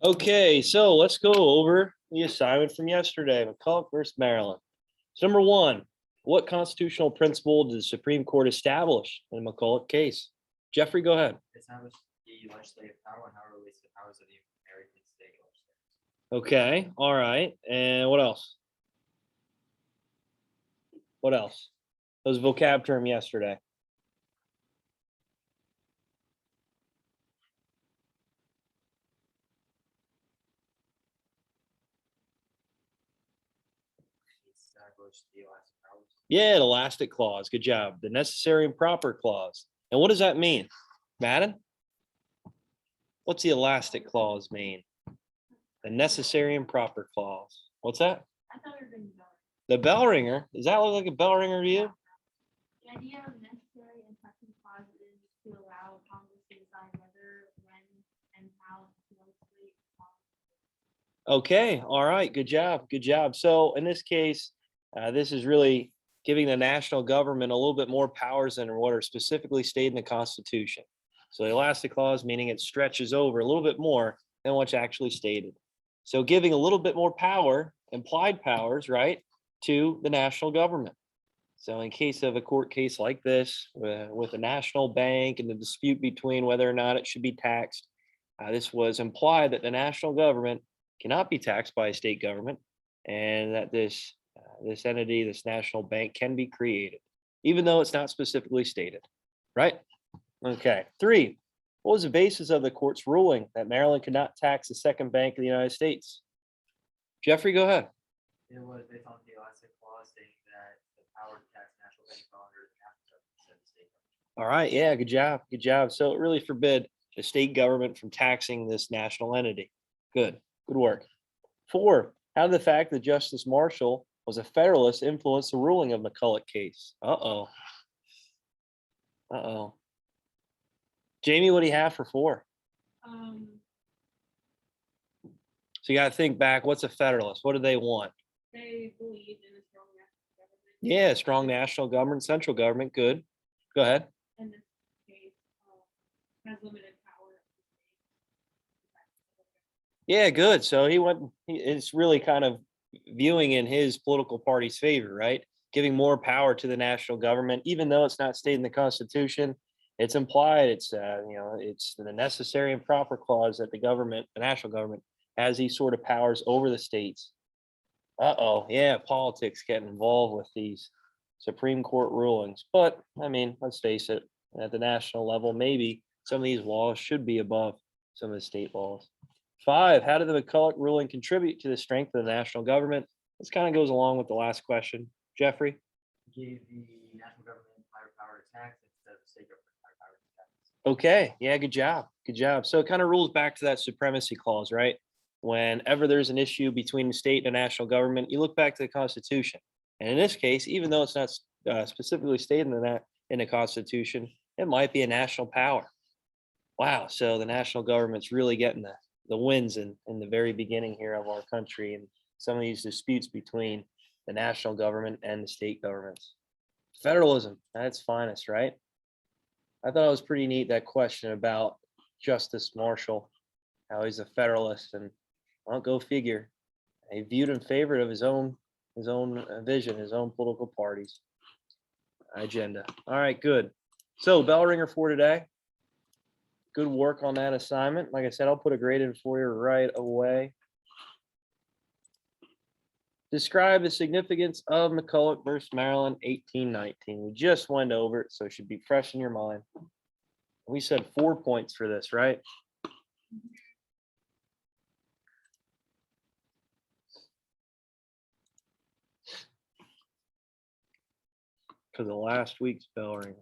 Okay, so let's go over the assignment from yesterday, McCulloch versus Maryland. So number one, what constitutional principle did the Supreme Court establish in the McCulloch case? Jeffrey, go ahead. Establish the legislative power and how it relates to the powers of the American state legislatures. Okay, all right. And what else? What else? That was a vocab term yesterday. Establish the elastic powers. Yeah, the elastic clause. Good job. The necessary and proper clause. And what does that mean? Madden? What's the elastic clause mean? The necessary and proper clause. What's that? I thought we were doing bell. The bell ringer. Does that look like a bell ringer to you? The idea of necessary and pressing clauses is to allow Congress to decide whether, when, and how to legislate. Okay. All right. Good job. Good job. So in this case, this is really giving the national government a little bit more powers than what are specifically stated in the Constitution. So the elastic clause, meaning it stretches over a little bit more than what's actually stated. So giving a little bit more power, implied powers, right, to the national government. So in case of a court case like this, with a national bank and the dispute between whether or not it should be taxed, this was implied that the national government cannot be taxed by a state government, and that this entity, this national bank, can be created, even though it's not specifically stated, right? Okay. 3, what was the basis of the court's ruling that Maryland could not tax the second bank of the United States? Jeffrey, go ahead. It was based on the elastic clause stating that the power to tax national bank fell under the national government instead of the state government. All right. Yeah. Good job. Good job. So it really forbid the state government from taxing this national entity. Good. Good work. 4, how did the fact that Justice Marshall was a Federalist influence the ruling of McCulloch case? Uh-oh. Uh-oh. Jamie, what do you have for 4? So you got to think back. What's a Federalist? What do they want? They believe in a strong national government. Yeah, strong national government, central government. Good. Go ahead. In this case, has limited power. Yeah, good. So it's really kind of viewing in his political party's favor, right? Giving more power to the national government, even though it's not stated in the Constitution. It's implied. It's it's the necessary and proper clause that the national government, has these sort of powers over the states. Uh-oh, yeah, politics getting involved with these Supreme Court rulings. But I mean, let's face it, at the national level, maybe some of these laws should be above some of the state laws. 5, how did the McCulloch ruling contribute to the strength of the national government? This kind of goes along with the last question. Jeffrey? Gave the national government higher power to tax instead of the state government higher power to tax. Okay, yeah, good job. Good job. So it kind of rules back to that supremacy clause, right? Whenever there's an issue between the state and the national government, you look back to the Constitution. And in this case, even though it's not specifically stated in the Constitution, it might be a national power. Wow. So the national government's really getting the wins in the very beginning here of our country, and some of these disputes between the national government and the state governments. Federalism at its finest, right? I thought it was pretty neat, that question about Justice Marshall, how he's a Federalist, and well, go figure. He viewed in favor of his own vision, his own political party's agenda. All right, good. So bell ringer for today. Good work on that assignment. Like I said, I'll put a grade in for you right away. Describe the significance of McCulloch versus Maryland 1819. We just went over it, so it should be fresh in your mind. We said 4 points for this, right? For the last week's bell ring.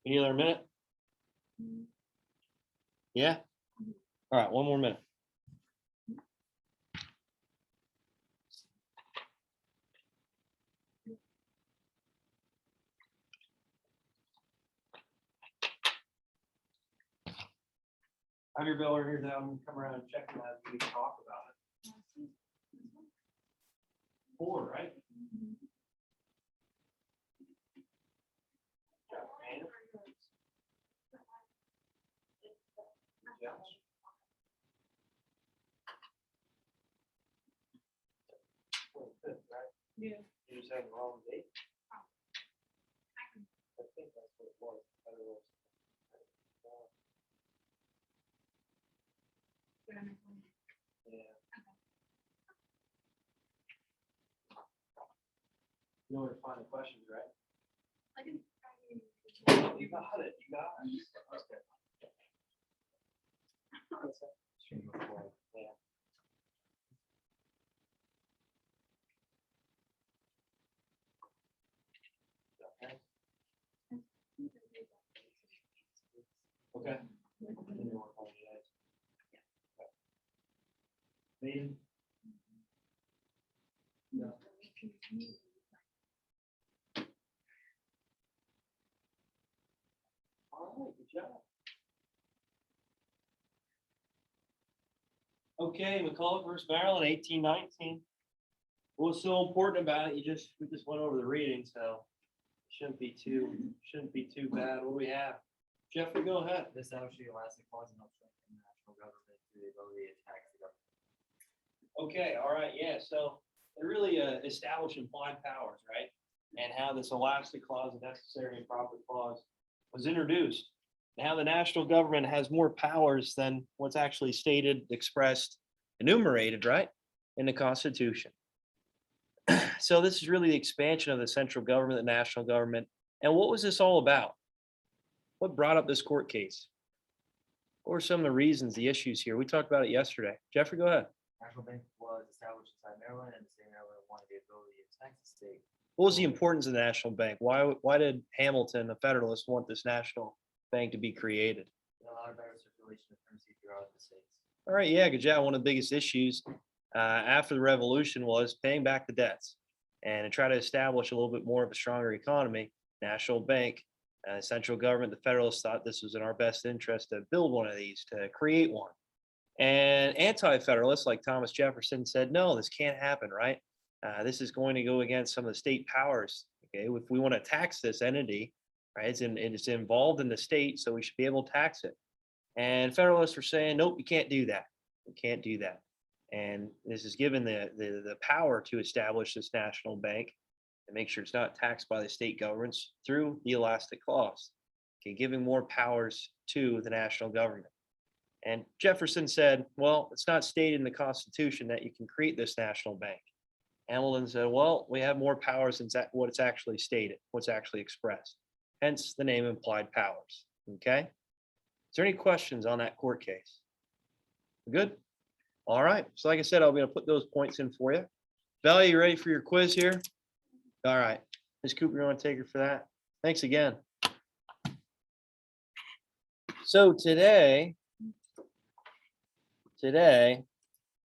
Any other minute? Yeah? All right, one more minute. Have your bill here now, I'm gonna come around and check it out, we can talk about it. 4, right? Yeah, man. Yeah. Right? Yeah. You just had the wrong date. I think that's what it was. Federalism. Yeah. You know where to find the questions, right? You got it, you got it. Okay. Yeah. Okay. Meeting? No. All right, good job. Okay, McCulloch versus Maryland, 1819. What's so important about it? We just went over the reading, so shouldn't be too bad. What do we have? Jeffrey, go ahead. This actually elastic clause and obstructing the national government through the ability to tax the government. Okay, all right, yeah, so they really established implied powers, right? And how this elastic clause, the necessary and proper clause, was introduced. Now the national government has more powers than what's actually stated, expressed, enumerated, right, in the Constitution. So this is really the expansion of the central government, the national government. And what was this all about? What brought up this court case? What were some of the reasons, the issues here? We talked about it yesterday. Jeffrey, go ahead. National bank was established inside Maryland, and the state of Maryland wanted the ability to tax the state. What was the importance of the national bank? Why did Hamilton, a Federalist, want this national bank to be created? It allowed better circulation of currency throughout the states. All right, yeah, good job. One of the biggest issues after the revolution was paying back the debts and to try to establish a little bit more of a stronger economy. National bank, central government, the Federalists thought this was in our best interest to build one of these, to create one. And anti-federalists like Thomas Jefferson said, no, this can't happen, right? This is going to go against some of the state powers. Okay, if we want to tax this entity, right, it's involved in the state, so we should be able to tax it. And Federalists were saying, nope, you can't do that. You can't do that. And this is given the power to establish this national bank and make sure it's not taxed by the state governments through the elastic clause. Okay, giving more powers to the national government. And Jefferson said, well, it's not stated in the Constitution that you can create this national bank. Hamilton said, well, we have more powers than what it's actually stated, what's actually expressed. Hence the name implied powers. Okay. Is there any questions on that court case? Good. All right. So like I said, I'm going to put those points in for you. Bella, you ready for your quiz here? All right. Ms. Cooper, you want to take her for that? Thanks again. So today,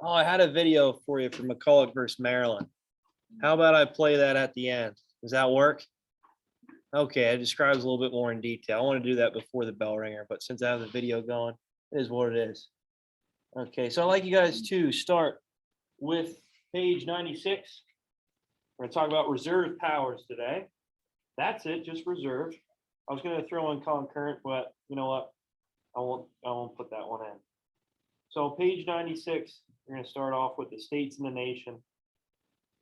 oh, I had a video for you from McCulloch versus Maryland. How about I play that at the end? Does that work? Okay, it describes a little bit more in detail. I want to do that before the bell ringer, but since I have the video going, it is what it is. Okay, so I'd like you guys to start with page 96. We're going to talk about reserved powers today. That's it, just reserved. I was going to throw in concurrent, but you know what? I won't put that one in. So page 96, we're going to start off with the states and the nation.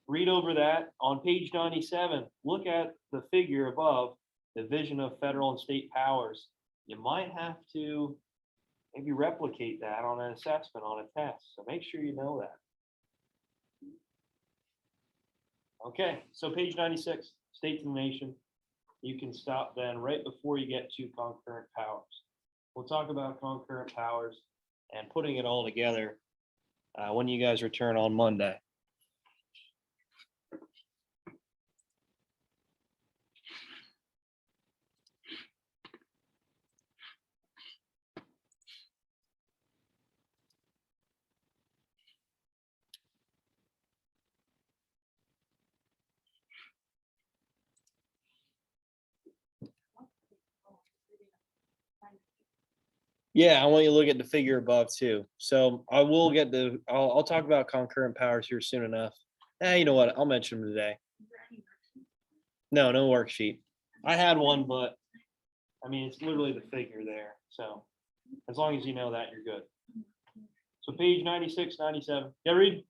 Read over that. On page 97, look at the figure above, division of federal and state powers. You might have to maybe replicate that on an assessment, on a test. So make sure you know that. Okay, so page 96, states and nation. You can stop then right before you get to concurrent powers. We'll talk about concurrent powers and putting it all together when you guys return on Monday. Yeah, I want you to look at the figure above too. So I will get I'll talk about concurrent powers here soon enough. You know what? I'll mention them today. Is there any worksheet? No worksheet. I had one, but I mean, it's literally the figure there. So as long as you know that, you're good. So page 96, 97. Yeah, read.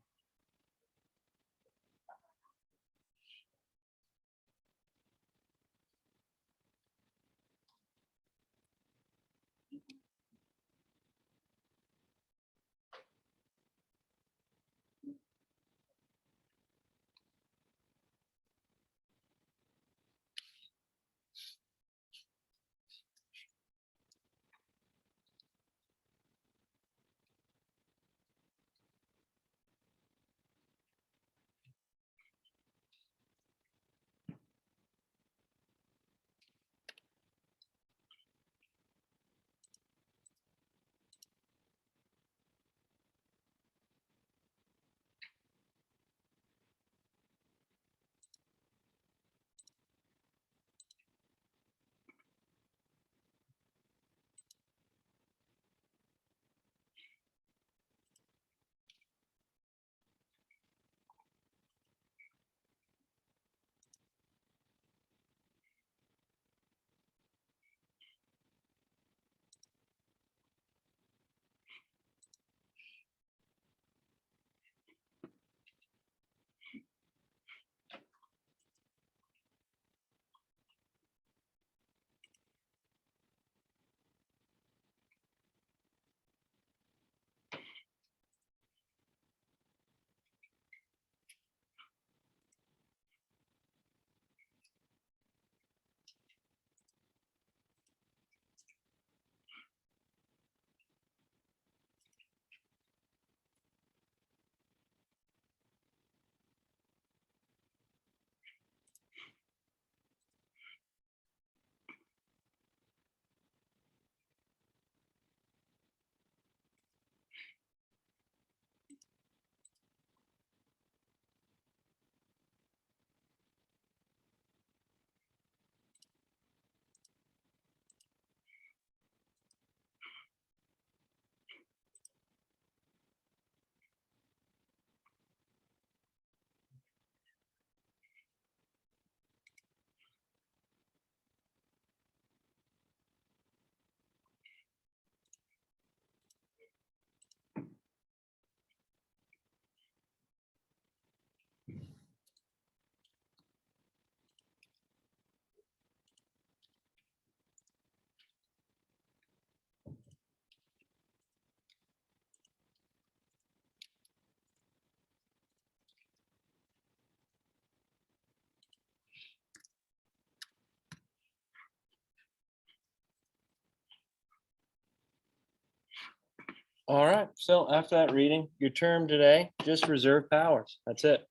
All right. So after that reading, your term today, just reserve powers. That's it.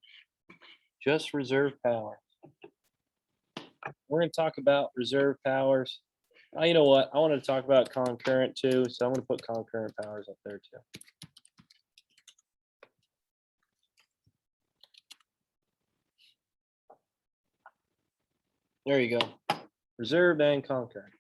Just reserve power. We're going to talk about reserve powers. You know what? I want to talk about concurrent too. So I'm going to put concurrent powers up there too. There you go. Reserved and concurrent.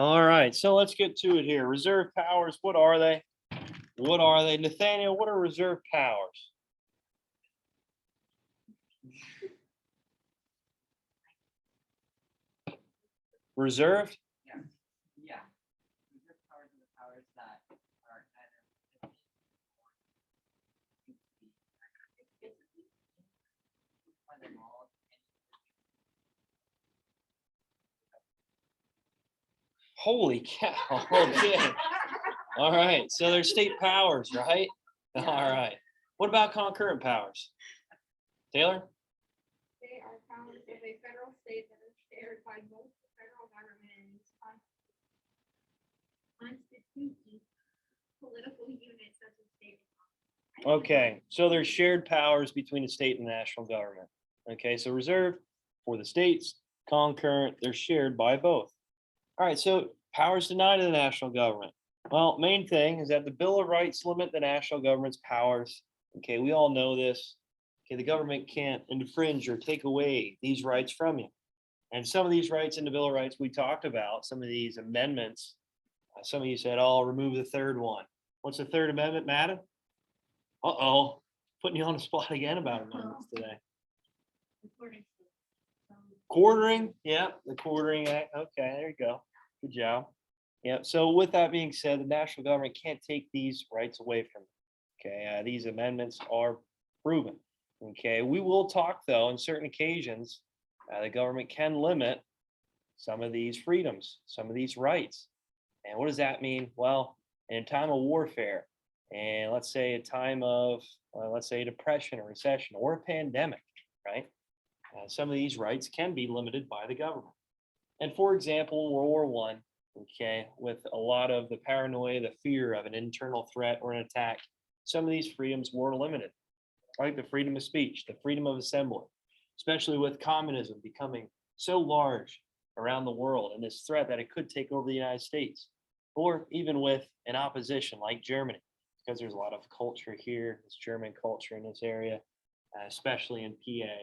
All right, so let's get to it here. Reserve powers, what are they? What are they? Nathaniel, what are reserve powers? Reserved? Yeah. Yeah. Reserve powers are the powers that are either by the law. Holy cow. Okay. All right. So they're state powers, right? All right. What about concurrent powers? Taylor? They are powers of a federal state that are shared by both the federal government and its constituting political units such as state. Okay. So they're shared powers between the state and the national government. Okay. So reserved for the states, concurrent, they're shared by both. All right. So powers denied to the national government. Well, main thing is that the Bill of Rights limit the national government's powers. Okay. We all know this. Okay, the government can't infringe or take away these rights from you. And some of these rights in the Bill of Rights we talked about, some of these amendments, some of you said, oh, I'll remove the third one. What's the third amendment, madam? Uh-oh, putting you on the spot again about amendments today. Quartering, yeah, the Quartering Act. Okay, there you go. Good job. Yeah, so with that being said, the national government can't take these rights away from you. Okay, these amendments are proven. Okay, we will talk though, on certain occasions, the government can limit some of these freedoms, some of these rights. And what does that mean? Well, in a time of warfare, and let's say a time of, let's say depression or recession or a pandemic, right? Some of these rights can be limited by the government. And for example, World War One, okay, with a lot of the paranoia, the fear of an internal threat or an attack, some of these freedoms were limited. Like the freedom of speech, the freedom of assembly, especially with communism becoming so large around the world and this threat that it could take over the United States, or even with an opposition like Germany, because there's a lot of culture here, this German culture in this area, especially in PA,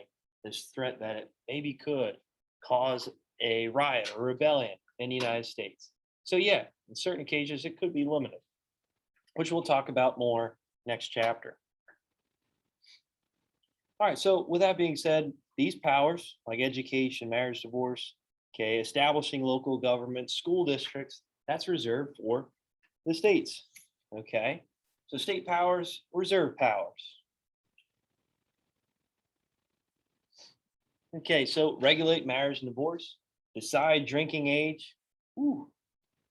this threat that it maybe could cause a riot or rebellion in the United States. So yeah, in certain occasions, it could be limited, which we'll talk about more next chapter. All right, so with that being said, these powers like education, marriage, divorce, okay, establishing local government, school districts, that's reserved for the states. Okay, so state powers, reserved powers. Okay, so regulate marriage and divorce, decide drinking age. Ooh,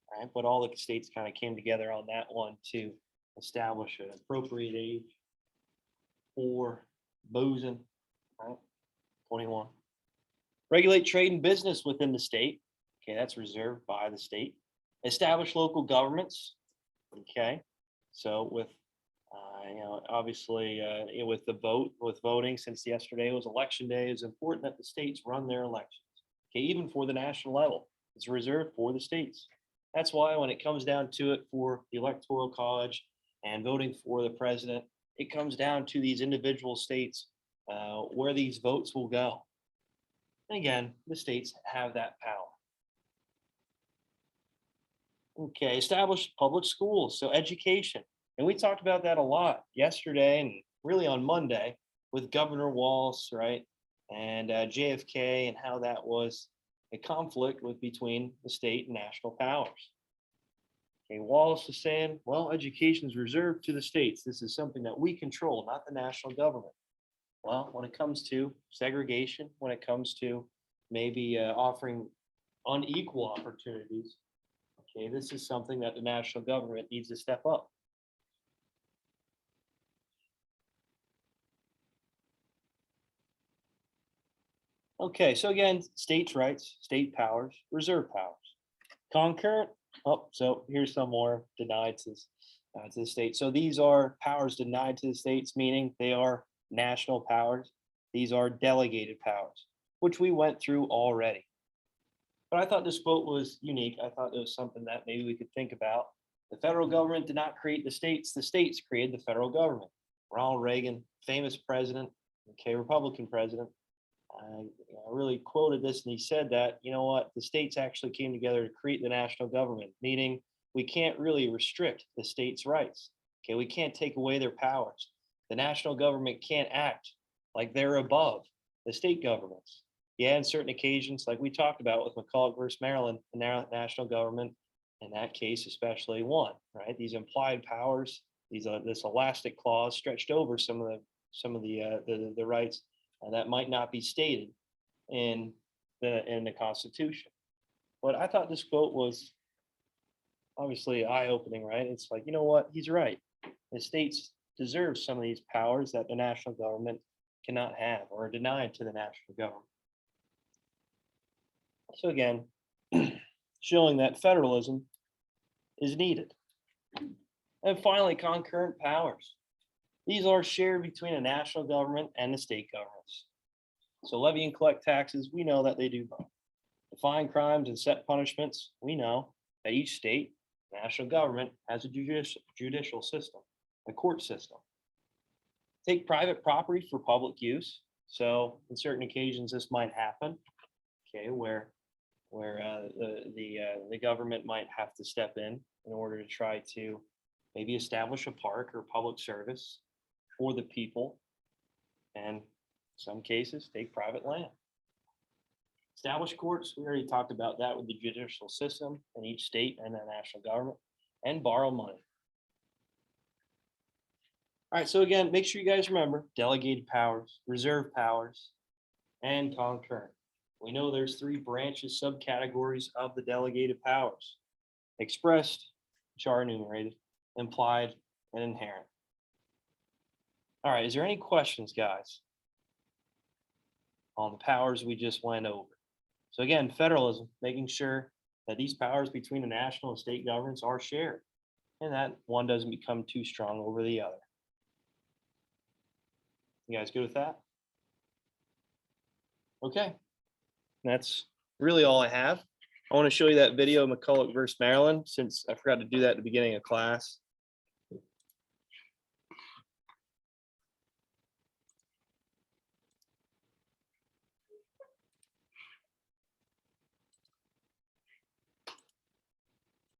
all right, but all the states kind of came together on that one to establish an appropriate age for boozing, right? 21. Regulate trade and business within the state. Okay, that's reserved by the state. Establish local governments. Okay, so with obviously with the voting, since yesterday was election day, it's important that the states run their elections. Okay, even for the national level, it's reserved for the states. That's why when it comes down to it for the electoral college and voting for the president, it comes down to these individual states where these votes will go. And again, the states have that power. Okay, establish public schools, so education. And we talked about that a lot yesterday and really on Monday with Governor Walz, right? And JFK and how that was a conflict with between the state and national powers. Okay, Wallace is saying, well, education is reserved to the states. This is something that we control, not the national government. Well, when it comes to segregation, when it comes to maybe offering unequal opportunities, okay, this is something that the national government needs to step up. Okay, so again, states' rights, state powers, reserve powers. Concurrent, oh, so here's some more denied to the state. So these are powers denied to the states, meaning they are national powers. These are delegated powers, which we went through already. But I thought this quote was unique. I thought it was something that maybe we could think about. The federal government did not create the states created the federal government. Ronald Reagan, famous president, okay, Republican president, I really quoted this, and he said that, you know what, the states actually came together to create the national government, meaning we can't really restrict the states' rights. Okay, we can't take away their powers. The national government can't act like they're above the state governments. Yeah, in certain occasions, like we talked about with McCulloch versus Maryland, the national government, in that case especially, won. Right, these implied powers, this elastic clause stretched over some of the rights that might not be stated in the Constitution. But I thought this quote was obviously eye-opening, right? It's like, you know what, he's right. The states deserve some of these powers that the national government cannot have or are denied to the national government. So again, showing that federalism is needed. And finally, concurrent powers. These are shared between a national government and the state governments. So levy and collect taxes, we know that they do both. Define crimes and set punishments, we know that each state, national government has a judicial system, a court system. Take private property for public use. So in certain occasions, this might happen, okay, where the government might have to step in order to try to maybe establish a park or public service for the people, and in some cases take private land. Establish courts, we already talked about that with the judicial system in each state and the national government, and borrow money. All right, so again, make sure you guys remember delegated powers, reserve powers, and concurrent. We know there's 3 branches, subcategories of the delegated powers: expressed, which are enumerated, implied, and inherent. All right, is there any questions, guys, on the powers we just went over? So again, federalism, making sure that these powers between the national and state governments are shared, and that one doesn't become too strong over the other. You guys good with that? Okay, that's really all I have. I want to show you that video of McCulloch versus Maryland, since I forgot to do that at the beginning of class.